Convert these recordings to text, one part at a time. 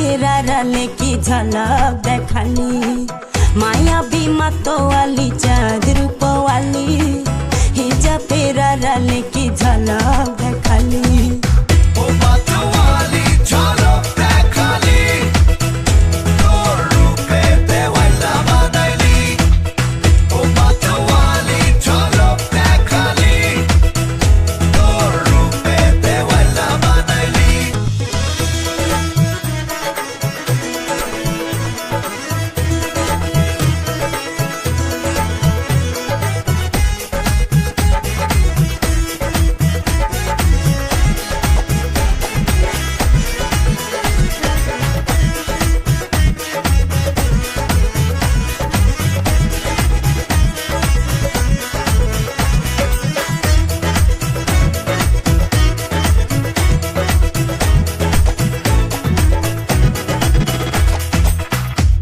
হিজাবের আড়ালে কি ঝলক দেখালি, মায়াবী মাতোয়ালি চাঁদ রূপওয়ালি, হিজাবের আড়ালে কি ঝলক দেখালি। ও মাতোয়ালি ঝলক দেখালি, তোর রূপে দেওয়ালা বানাইলি। ও মাতোয়ালি ঝলক দেখালি, তোর রূপে দেওয়ালা বানাইলি।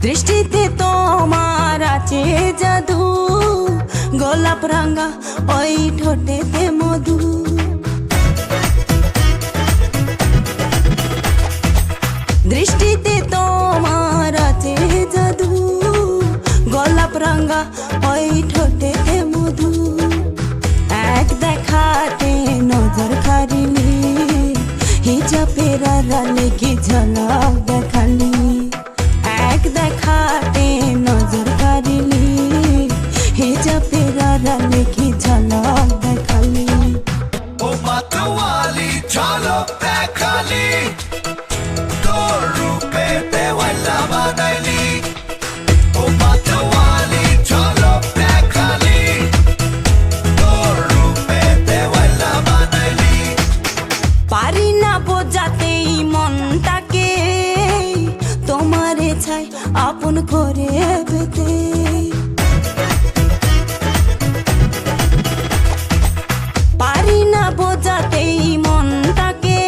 দৃষ্টিতে তোমার আছে জাদু, গোলাপ রাঙা ওই ঠোঁটেতে মধু। দৃষ্টিতে তোমার আছে জাদু, গোলাপ রাঙা ওই ঠোঁটেতে মধু। এক দেখাতে নজর কাড়িলি, হিজাবের আড়ালে কি ঝলক দেখালি। এক দেখাতে নজর কাড়িলি, হিজাবের আড়ালে কি ঝলক দেখালি। ও মাতোয়ালি ঝলক দেখালি, তোর রূপে দেওয়ালা বানাইলি। ও মাতোয়ালি ঝলক দেখালি, তোর রূপে দেওয়ালা বানাইলি। পারি না বোঝাতে মনটাকে, তোমারে ছাই আপন করে পেতে। পারি না বোঝাতে মনটাকে,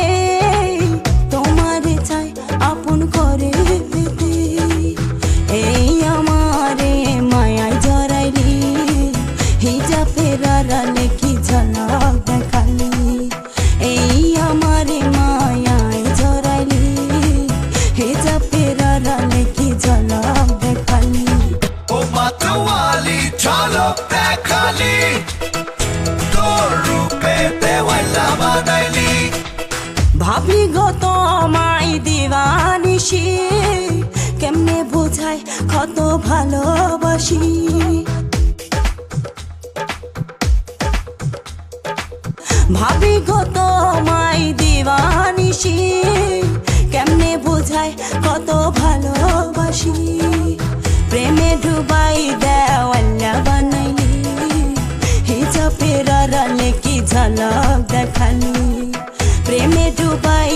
তোমারে ছাই আপন করে পেতে। এই আমারে মায়ায় জড়াইলি, হিজাবের আড়ালে কি ঝলক দেখালি। এই আমারে মায়ায় জড়াইলি, হিজাবের আড়ালে কি ঝলক দেখালি। ও মাতোয়ালি ঝলক দেখালি, তোর রূপে দেওয়ালা বানাইলি। ভাবি গো তোমায় দিবানিশি, কেমনে বোঝাই কত ভালোবাসি। ভাবি গো তোমায় দিবানিশি, কেমনে বোঝাই কত ভালোবাসি। প্রেমে ডুবাই দেওয়ালা বানাইলি, হিজাবের আড়ালে কি ঝলক দেখালি। প্রেমে ডুবাই